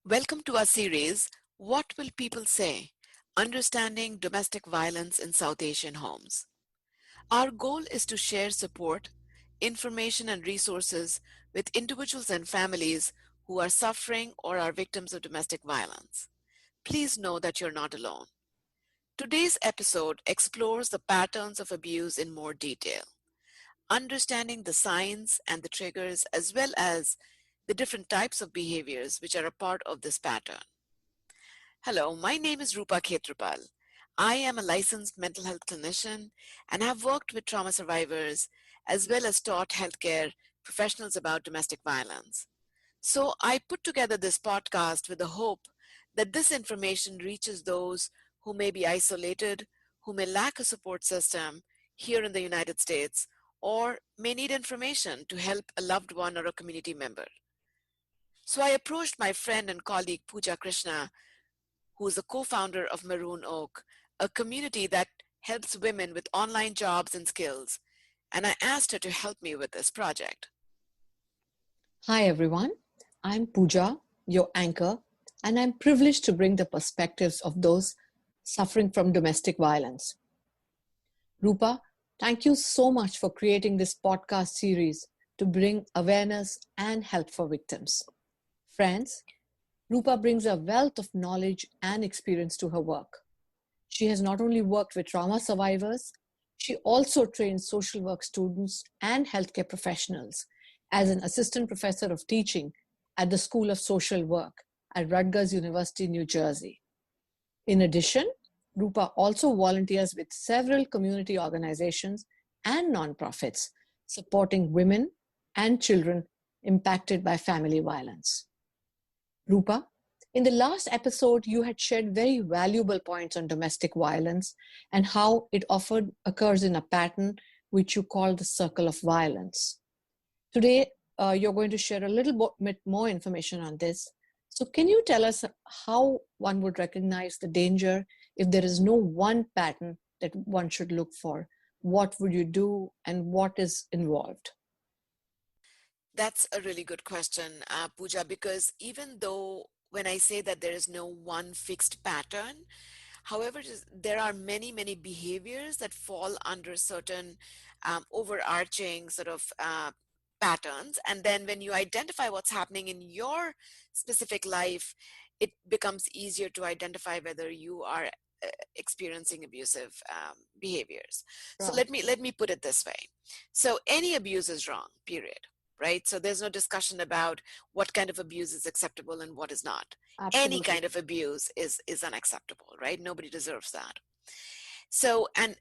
Welcome to our series, What Will People Say? Understanding Domestic Violence in South Asian Homes. Our goal is to share support, information, and resources with individuals and families who are suffering or are victims of domestic violence. Please know that you're not alone. Today's episode explores the patterns of abuse in more detail, understanding the signs and the triggers, as well as the different types of behaviors which are a part of this pattern. Hello, my name is Rupa Khetarpal. I am a licensed mental health clinician and have worked with trauma survivors as well as taught healthcare professionals about domestic violence. So I put together this podcast with the hope that this information reaches those who may be isolated, who may lack a support system here in the United States, or may need information to help a loved one or a community member. So I approached my friend and colleague Pooja Krishna, who is a co-founder of Maroon Oak, a community that helps women with online jobs and skills, and I asked her to help me with this project. Hi everyone, I'm Pooja, your anchor, and I'm privileged to bring the perspectives of those suffering from domestic violence. Rupa, thank you so much for creating this podcast series to bring awareness and help for victims. Friends, Rupa brings a wealth of knowledge and experience to her work. She has not only worked with trauma survivors, she also trains social work students and healthcare professionals as an assistant professor of teaching at the School of Social Work at Rutgers University, New Jersey. In addition, Rupa also volunteers with several community organizations and nonprofits supporting women and children impacted by family violence. Rupa, in the last episode, you had shared very valuable points on domestic violence and how it often occurs in a pattern which you call the circle of violence. Today, you're going to share a little bit more information on this. So can you tell us how one would recognize the danger if there is no one pattern that one should look for? What would you do and what is involved? That's a really good question, Pooja, because even though when I say that there is no one fixed pattern, however, there are many, many behaviors that fall under certain overarching sort of patterns. And then when you identify what's happening in your specific life, it becomes easier to identify whether you are experiencing abusive behaviors. So Right. let me put it this way. So any abuse is wrong, period. Right? So there's no discussion about what kind of abuse is acceptable and what is not. Any Absolutely. kind of abuse is unacceptable, right? Nobody deserves that. So, and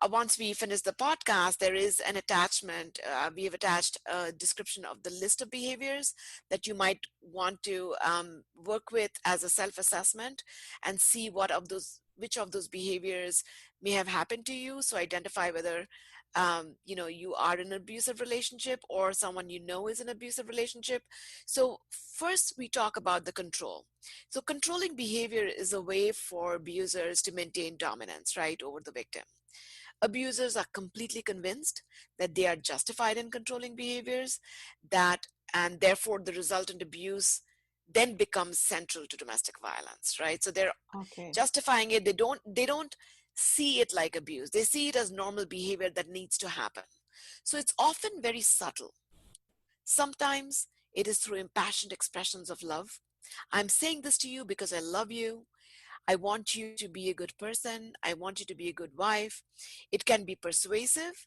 once we finish the podcast, there is an attachment. We have attached a description of the list of behaviors that you might want to work with as a self-assessment and see which of those behaviors may have happened to you. So identify whether you are in an abusive relationship or someone you know is in an abusive relationship. So first we talk about the control. So controlling behavior is a way for abusers to maintain dominance, right, over the victim. Abusers are completely convinced that they are justified in controlling behaviors, and therefore the resultant abuse then becomes central to domestic violence, right? So they're Okay. justifying it. They don't see it like abuse. They see it as normal behavior that needs to happen. So it's often very subtle. Sometimes it is through impassioned expressions of love. I'm saying this to you because I love you. I want you to be a good person. I want you to be a good wife. It can be persuasive,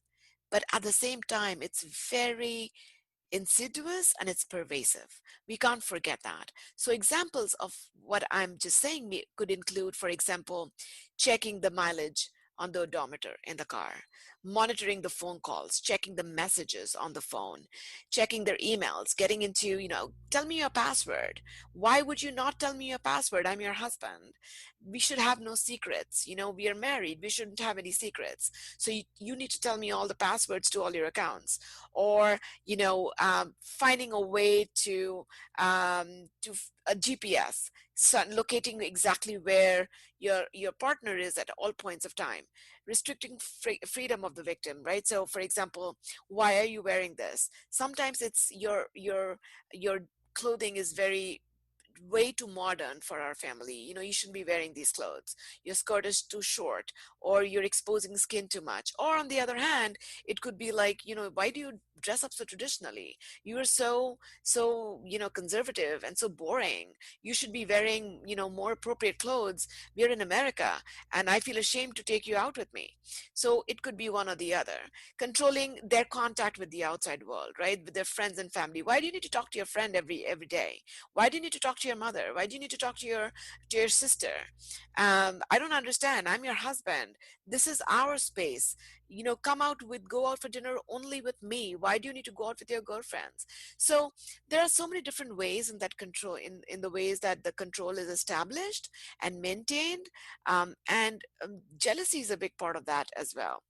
but at the same time, it's very insidious and it's pervasive. We can't forget that. So examples of what I'm just saying could include, for example, checking the mileage on the odometer in the car, monitoring the phone calls, checking the messages on the phone, checking their emails, getting into, tell me your password. Why would you not tell me your password? I'm your husband. We should have no secrets. We are married. We shouldn't have any secrets. So you need to tell me all the passwords to all your accounts. Or finding a way to a GPS, so locating exactly where your partner is at all points of time, restricting freedom of the victim, right? So, for example, why are you wearing this? Sometimes it's your clothing is very way too modern for our family. You shouldn't be wearing these clothes. Your skirt is too short, or you're exposing skin too much. Or on the other hand, it could be like, why do you dress up so traditionally? You're so conservative and so boring. You should be wearing, more appropriate clothes. We're in America, and I feel ashamed to take you out with me. So it could be one or the other. Controlling their contact with the outside world, right? With their friends and family. Why do you need to talk to your friend every day? Why do you need to talk to your mother? Why do you need to talk to your sister? I don't understand. I'm your husband. This is our space. Go out for dinner only with me. Why do you need to go out with your girlfriends? So there are so many different ways in that control, in the ways that the control is established and maintained. And jealousy is a big part of that as well.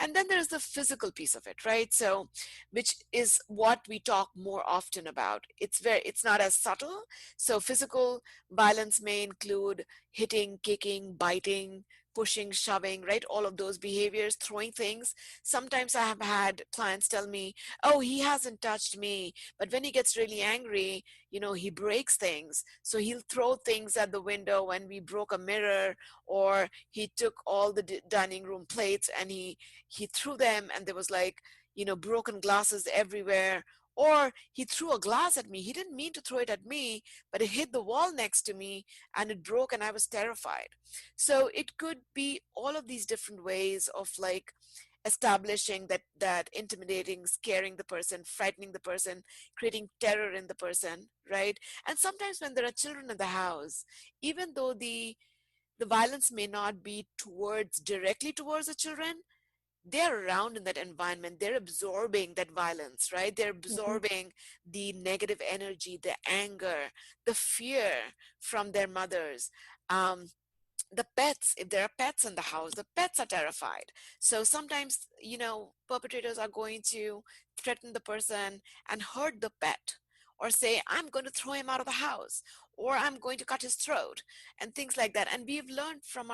And then there's the physical piece of it, right? So, which is what we talk more often about. It's not as subtle. So physical violence may include hitting, kicking, biting, pushing, shoving, right? All of those behaviors, throwing things. Sometimes I have had clients tell me, oh, he hasn't touched me. But when he gets really angry, he breaks things. So he'll throw things at the window when we broke a mirror, or he took all the dining room plates and he threw them, and there was like, broken glasses everywhere. Or he threw a glass at me. He didn't mean to throw it at me, but it hit the wall next to me and it broke, and I was terrified. So it could be all of these different ways of like establishing that intimidating, scaring the person, frightening the person, creating terror in the person, right? And sometimes when there are children in the house, even though the violence may not be directly towards the children, they're around in that environment. They're absorbing that violence, right? They're Mhm. absorbing the negative energy, the anger, the fear from their mothers. The pets, if there are pets in the house, the pets are terrified. So sometimes, perpetrators are going to threaten the person and hurt the pet, or say, I'm going to throw him out of the house, or I'm going to cut his throat, and things like that. And we've learned from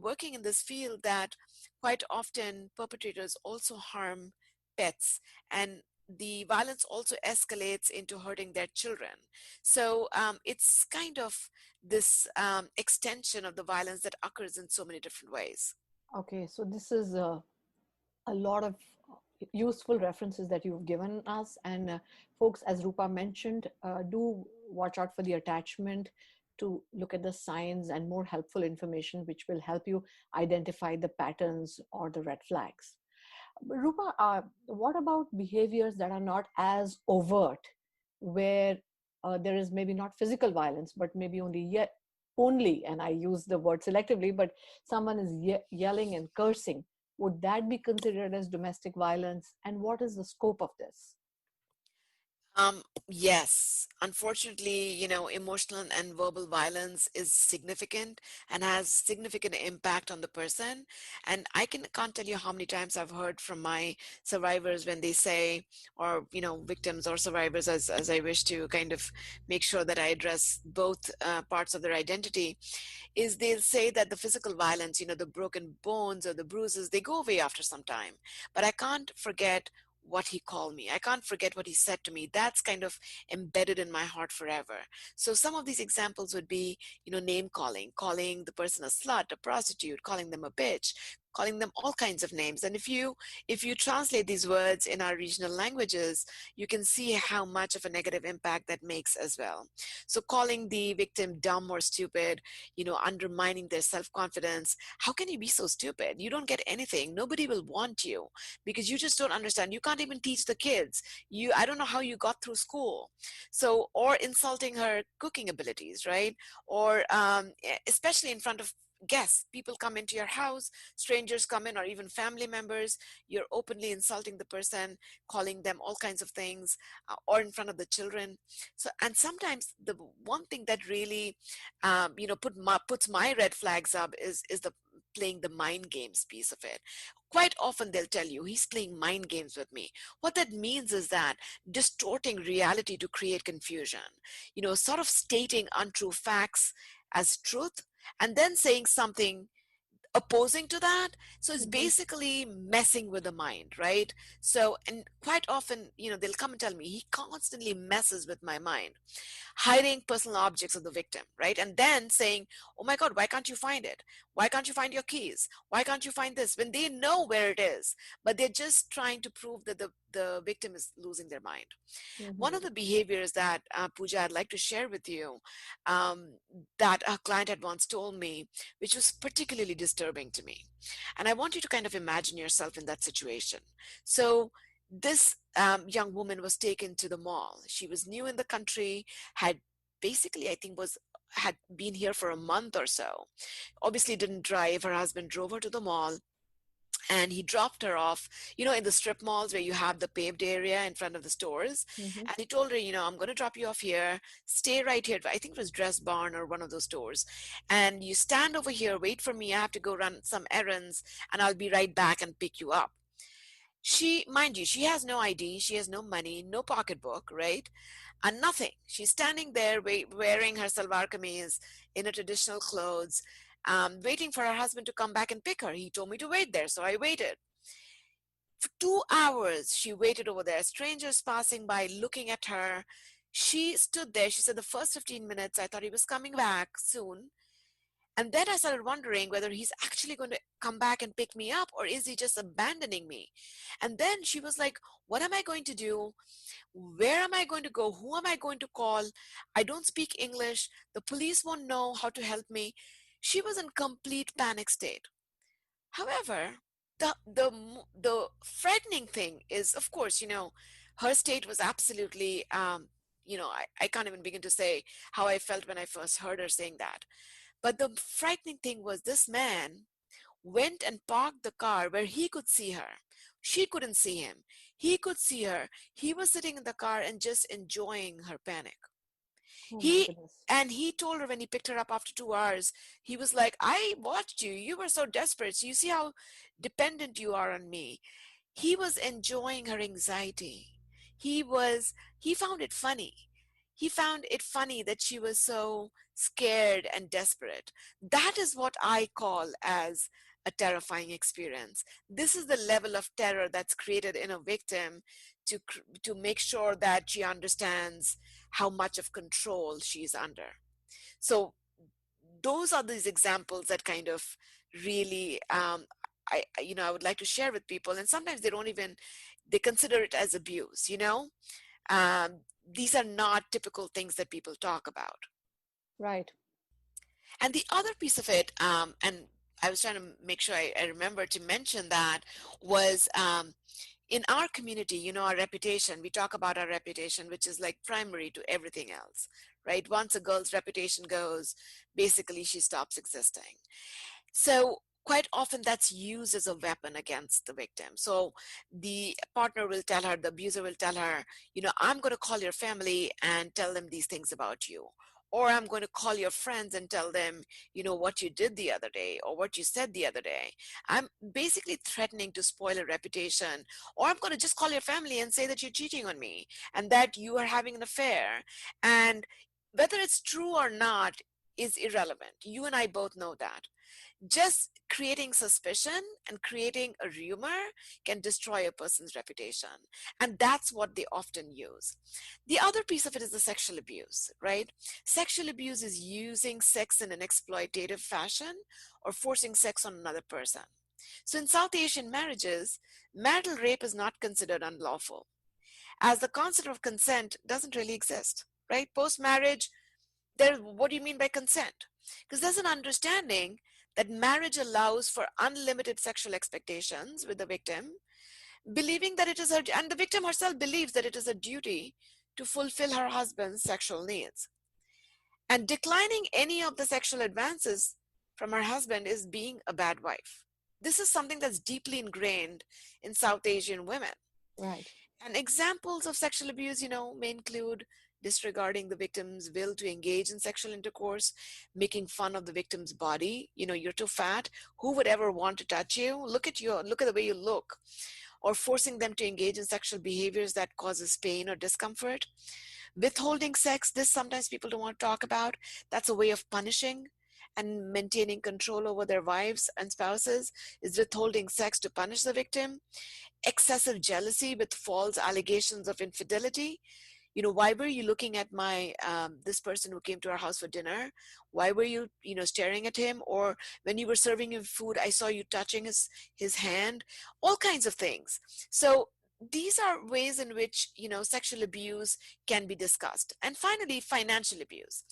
working in this field, that quite often perpetrators also harm pets, and the violence also escalates into hurting their children. So it's kind of this extension of the violence that occurs in so many different ways. Okay, so this is a lot of useful references that you've given us. And folks, as Rupa mentioned, do watch out for the attachment to look at the signs and more helpful information, which will help you identify the patterns or the red flags. Rupa, what about behaviors that are not as overt, where there is maybe not physical violence, but maybe only, and I use the word selectively, but someone is yelling and cursing? Would that be considered as domestic violence? And what is the scope of this? Yes, unfortunately, emotional and verbal violence is significant and has significant impact on the person. And can't tell you how many times I've heard from my survivors when they say, or, victims or survivors, as I wish to kind of make sure that I address both parts of their identity, is they'll say that the physical violence, the broken bones or the bruises, they go away after some time. But I can't forget what he called me. I can't forget what he said to me. That's kind of embedded in my heart forever. So some of these examples would be, name calling the person a slut, a prostitute, calling them a bitch, calling them all kinds of names. And if you translate these words in our regional languages, you can see how much of a negative impact that makes as well. So calling the victim dumb or stupid, undermining their self-confidence. How can you be so stupid? You don't get anything. Nobody will want you because you just don't understand. You can't even teach the kids. I don't know how you got through school. So, or insulting her cooking abilities, right? Or especially in front of guests. People come into your house, strangers come in, or even family members. You're openly insulting the person, calling them all kinds of things, or in front of the children. So, and sometimes the one thing that really puts my red flags up is the playing the mind games piece of it. Quite often they'll tell you, he's playing mind games with me. What that means is that distorting reality to create confusion, sort of stating untrue facts as truth, and then saying something opposing to that. So it's Mm-hmm. basically messing with the mind, right? So, and quite often, they'll come and tell me he constantly messes with my mind, hiding personal objects of the victim, right? And then saying, oh my God, why can't you find it? Why can't you find your keys? Why can't you find this? When they know where it is, but they're just trying to prove that the victim is losing their mind. One Mm-hmm. of the behaviors that, Pooja, I'd like to share with you, um, that a client had once told me, which was particularly disturbing to me. And I want you to kind of imagine yourself in that situation. So, this young woman was taken to the mall. She was new in the country, had basically, I think, had been here for a month or so. Obviously, didn't drive. Her husband drove her to the mall, and he dropped her off, in the strip malls where you have the paved area in front of the stores. Mm-hmm. And he told her, I'm going to drop you off here, stay right here. I think it was Dress Barn or one of those stores. And you stand over here, wait for me. I have to go run some errands, and I'll be right back and pick you up. Mind you, she has no ID, she has no money, no pocketbook, right? And nothing. She's standing there wearing her salwar kameez in her traditional clothes, waiting for her husband to come back and pick her. He told me to wait there, so I waited. For 2 hours, she waited over there, strangers passing by, looking at her. She stood there. She said, the first 15 minutes, I thought he was coming back soon. And then I started wondering whether he's actually going to come back and pick me up, or is he just abandoning me? And then she was like, what am I going to do? Where am I going to go? Who am I going to call? I don't speak English. The police won't know how to help me. She was in complete panic state. However, the frightening thing is, of course, her state was absolutely, I can't even begin to say how I felt when I first heard her saying that. But the frightening thing was, this man went and parked the car where he could see her. She couldn't see him. He could see her. He was sitting in the car and just enjoying her panic. Oh my He goodness. and he told her when he picked her up after 2 hours, he was like, I watched you. You were so desperate. So you see how dependent you are on me. He was enjoying her anxiety. He found it funny. He found it funny that she was so scared and desperate. That is what I call as a terrifying experience. This is the level of terror that's created in a victim to make sure that she understands how much of control she's under. So those are these examples that kind of really, I would like to share with people. And sometimes they consider it as abuse. These are not typical things that people talk about. Right. And the other piece of it, and I was trying to make sure I remember to mention that, was in our community, our reputation. We talk about our reputation, which is like primary to everything else, right? Once a girl's reputation goes, basically she stops existing. So quite often that's used as a weapon against the victim. So the partner will tell her, the abuser will tell her, I'm going to call your family and tell them these things about you. Or I'm going to call your friends and tell them, what you did the other day or what you said the other day. I'm basically threatening to spoil a reputation. Or I'm going to just call your family and say that you're cheating on me and that you are having an affair. And whether it's true or not is irrelevant. You and I both know that. Just creating suspicion and creating a rumor can destroy a person's reputation. And that's what they often use. The other piece of it is the sexual abuse, right? Sexual abuse is using sex in an exploitative fashion or forcing sex on another person. So in South Asian marriages, marital rape is not considered unlawful, as the concept of consent doesn't really exist, right? Post marriage, what do you mean by consent? Because there's an understanding that marriage allows for unlimited sexual expectations with the victim, believing that it is her, and the victim herself believes that it is a duty to fulfill her husband's sexual needs. And declining any of the sexual advances from her husband is being a bad wife. This is something that's deeply ingrained in South Asian women. Right. And examples of sexual abuse, may include disregarding the victim's will to engage in sexual intercourse, making fun of the victim's body. You're too fat. Who would ever want to touch you? Look at you. Look at the way you look. Or forcing them to engage in sexual behaviors that causes pain or discomfort. Withholding sex. This sometimes people don't want to talk about. That's a way of punishing and maintaining control over their wives and spouses? Is withholding sex to punish the victim? Excessive jealousy with false allegations of infidelity? Why were you looking at my this person who came to our house for dinner? Why were you staring at him? Or when you were serving him food, I saw you touching his hand. All kinds of things. So these are ways in which sexual abuse can be discussed. And finally, financial abuse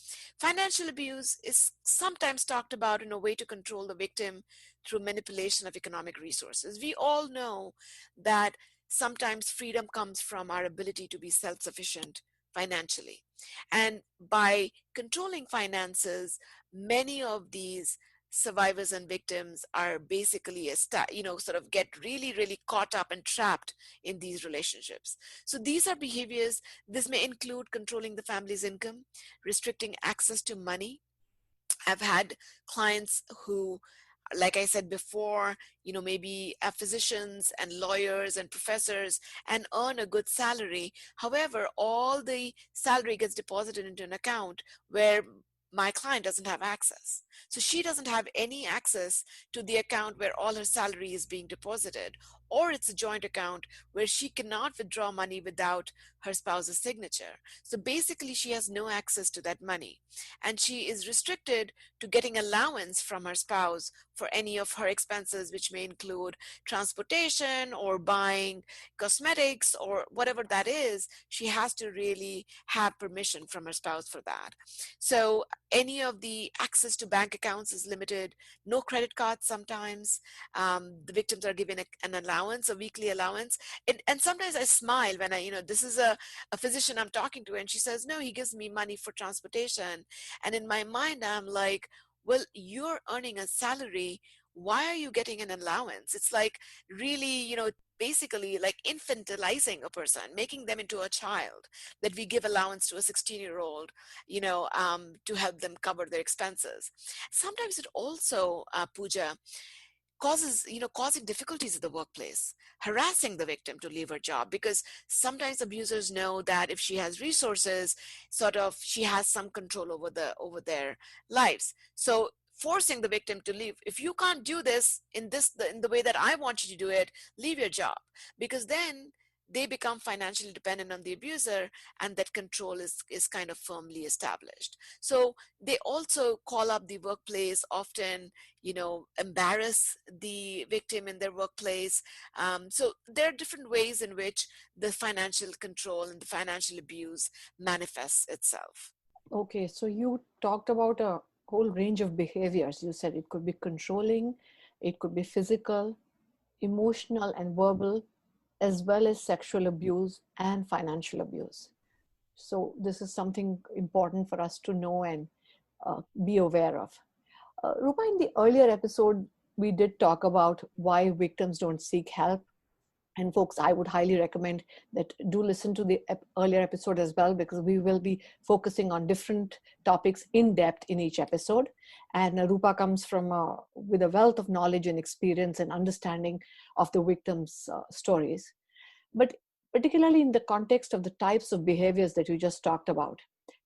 is sometimes talked about in a way to control the victim through manipulation of economic resources. We all know that sometimes freedom comes from our ability to be self-sufficient financially. And by controlling finances, many of these survivors and victims are basically sort of get really really caught up and trapped in these relationships. So these are behaviors. This may include controlling the family's income, restricting access to money. I've had clients who, like I said before, maybe physicians and lawyers and professors and earn a good salary. However, all the salary gets deposited into an account where my client doesn't have access. So she doesn't have any access to the account where all her salary is being deposited, or it's a joint account where she cannot withdraw money without her spouse's signature. So basically, she has no access to that money, and she is restricted to getting allowance from her spouse for any of her expenses, which may include transportation or buying cosmetics or whatever that is. She has to really have permission from her spouse for that. So any of the access to bank accounts is limited, no credit cards sometimes. The victims are given an allowance, a weekly allowance. And sometimes I smile when this is a physician I'm talking to, and she says, no, he gives me money for transportation. And in my mind, I'm like, well, you're earning a salary. Why are you getting an allowance? It's like really, basically like infantilizing a person, making them into a child, that we give allowance to a 16-year-old, to help them cover their expenses. Sometimes it also, Pooja, causing difficulties at the workplace, harassing the victim to leave her job, because sometimes abusers know that if she has resources, sort of she has some control over their lives. So forcing the victim to leave. If you can't do this in the way that I want you to do it, leave your job, because then they become financially dependent on the abuser, and that control is kind of firmly established. So they also call up the workplace often, embarrass the victim in their workplace. So there are different ways in which the financial control and the financial abuse manifests itself. Okay, so you talked about a whole range of behaviors. You said it could be controlling, it could be physical, emotional, and verbal, as well as sexual abuse and financial abuse. So, this is something important for us to know and be aware of. Rupa, in the earlier episode, we did talk about why victims don't seek help. And folks, I would highly recommend that do listen to the earlier episode as well, because we will be focusing on different topics in depth in each episode. And Rupa comes from with a wealth of knowledge and experience and understanding of the victims' stories. But particularly in the context of the types of behaviors that you just talked about,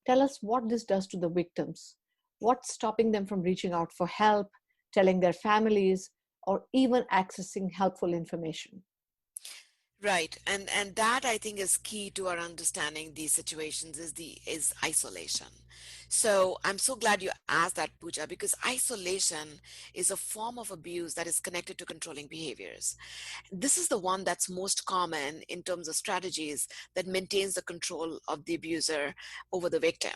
tell us what this does to the victims. What's stopping them from reaching out for help, telling their families, or even accessing helpful information? Right. And that I think is key to our understanding these situations is isolation. So I'm so glad you asked that, Pooja, because isolation is a form of abuse that is connected to controlling behaviors. This is the one that's most common in terms of strategies that maintains the control of the abuser over the victim.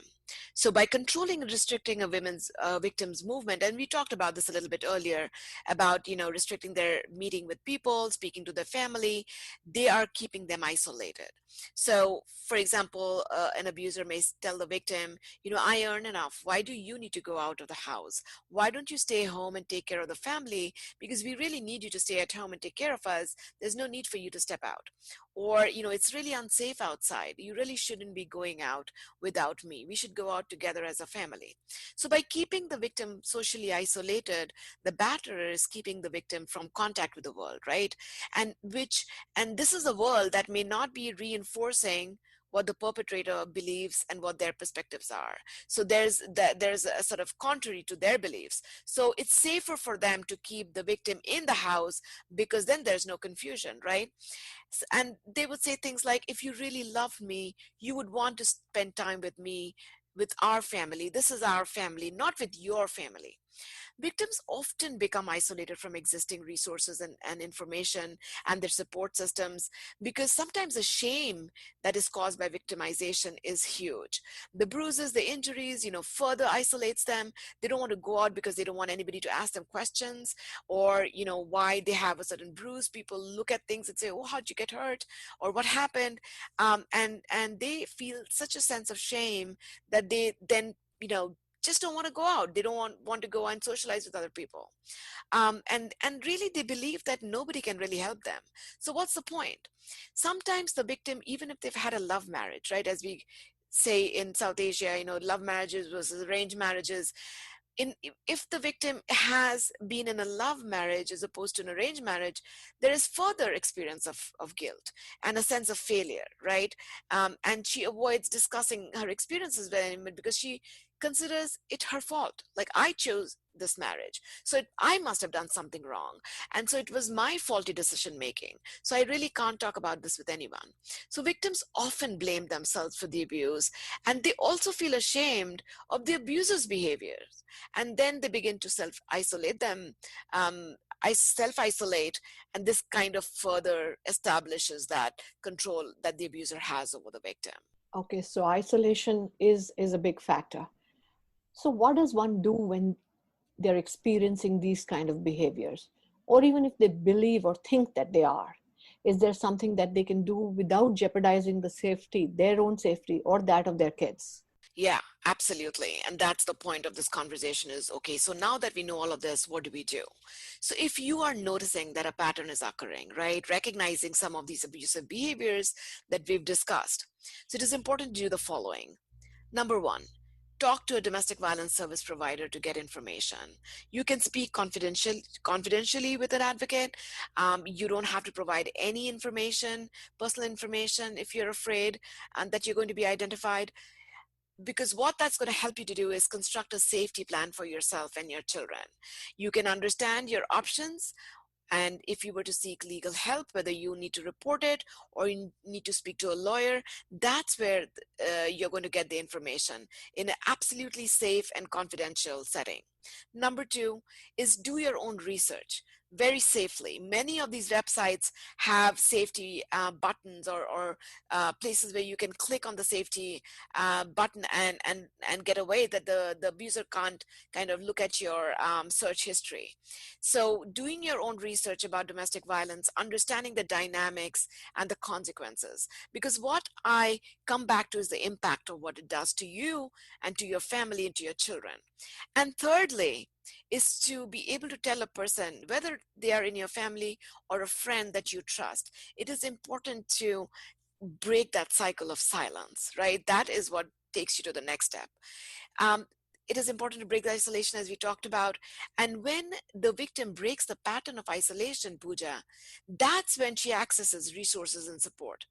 So by controlling and restricting a women's victim's movement, and we talked about this a little bit earlier about restricting their meeting with people, speaking to their family, they are keeping them isolated. So for example, an abuser may tell the victim, I earn enough. Why do you need to go out of the house? Why don't you stay home and take care of the family? Because we really need you to stay at home and take care of us. There's no need for you to step out. Or, it's really unsafe outside. You really shouldn't be going out without me. We should go out together as a family. So by keeping the victim socially isolated, the batterer is keeping the victim from contact with the world, right? And this is a world that may not be reinforcing what the perpetrator believes and what their perspectives are. So there's a sort of contrary to their beliefs. So it's safer for them to keep the victim in the house because then there's no confusion, right? And they would say things like, if you really loved me, you would want to spend time with me, with our family. This is our family, not with your family. Victims often become isolated from existing resources and information and their support systems because sometimes the shame that is caused by victimization is huge. The bruises, the injuries, further isolates them. They don't want to go out because they don't want anybody to ask them questions or, why they have a certain bruise. People look at things and say, oh, how'd you get hurt? Or what happened? And they feel such a sense of shame that they then, just don't want to go out. They don't want to go and socialize with other people. And really they believe that nobody can really help them. So what's the point? Sometimes the victim, even if they've had a love marriage, right, as we say in South Asia, love marriages versus arranged marriages, if the victim has been in a love marriage as opposed to an arranged marriage, there is further experience of guilt and a sense of failure, right? And she avoids discussing her experiences with anyone because she considers it her fault. Like, I chose this marriage, so I must have done something wrong, and so it was my faulty decision making, so I really can't talk about this with anyone. So victims often blame themselves for the abuse, and they also feel ashamed of the abuser's behaviors, and then they begin to self-isolate them. I self-isolate, and this kind of further establishes that control that the abuser has over the victim. Okay, so isolation is a big factor. So what does one do when they're experiencing these kind of behaviors, or even if they believe or think that they are? Is there something that they can do without jeopardizing the safety, their own safety, or that of their kids? Yeah, absolutely. And that's the point of this conversation is, okay, so now that we know all of this, what do we do? So if you are noticing that a pattern is occurring, right, recognizing some of these abusive behaviors that we've discussed, so it is important to do the following. Number one, talk to a domestic violence service provider to get information. You can speak confidentially with an advocate. You don't have to provide any information, personal information, if you're afraid that you're going to be identified, because what that's going to help you to do is construct a safety plan for yourself and your children. You can understand your options, and if you were to seek legal help, whether you need to report it or you need to speak to a lawyer, that's where you're going to get the information in an absolutely safe and confidential setting. Number two is do your own research very safely. Many of these websites have safety buttons or places where you can click on the safety button and get away that the abuser can't kind of look at your search history. So doing your own research about domestic violence, understanding the dynamics and the consequences, because what I come back to is the impact of what it does to you and to your family and to your children. And thirdly, is to be able to tell a person, whether they are in your family or a friend that you trust, it is important to break that cycle of silence, right? That is what takes you to the next step. Um, it is important to break the isolation, as we talked about. And when the victim breaks the pattern of isolation, Pooja, that's when she accesses resources and support,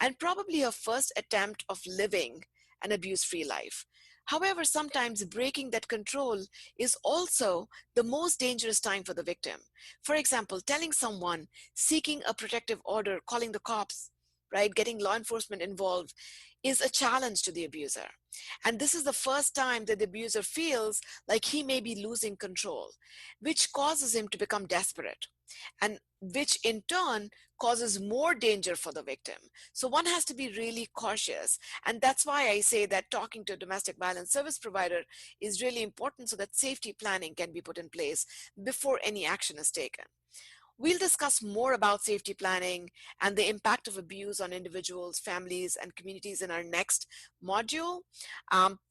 and probably her first attempt of living an abuse-free life. However, sometimes breaking that control is also the most dangerous time for the victim. For example, telling someone, seeking a protective order, calling the cops, right, getting law enforcement involved is a challenge to the abuser. And this is the first time that the abuser feels like he may be losing control, which causes him to become desperate, and which in turn causes more danger for the victim. So one has to be really cautious. And that's why I say that talking to a domestic violence service provider is really important so that safety planning can be put in place before any action is taken. We'll discuss more about safety planning and the impact of abuse on individuals, families, and communities in our next module.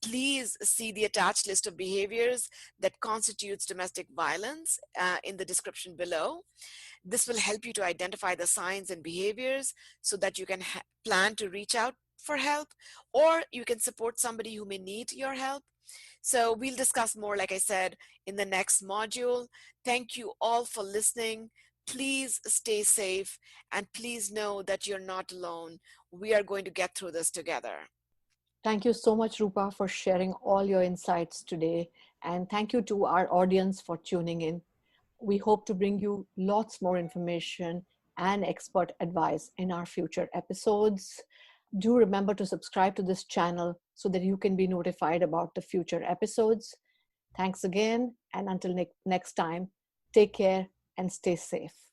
Please see the attached list of behaviors that constitutes domestic violence in the description below. This will help you to identify the signs and behaviors so that you can plan to reach out for help, or you can support somebody who may need your help. So we'll discuss more, like I said, in the next module. Thank you all for listening. Please stay safe, and please know that you're not alone. We are going to get through this together. Thank you so much, Rupa, for sharing all your insights today. And thank you to our audience for tuning in. We hope to bring you lots more information and expert advice in our future episodes. Do remember to subscribe to this channel so that you can be notified about the future episodes. Thanks again. And until next time, take care and stay safe.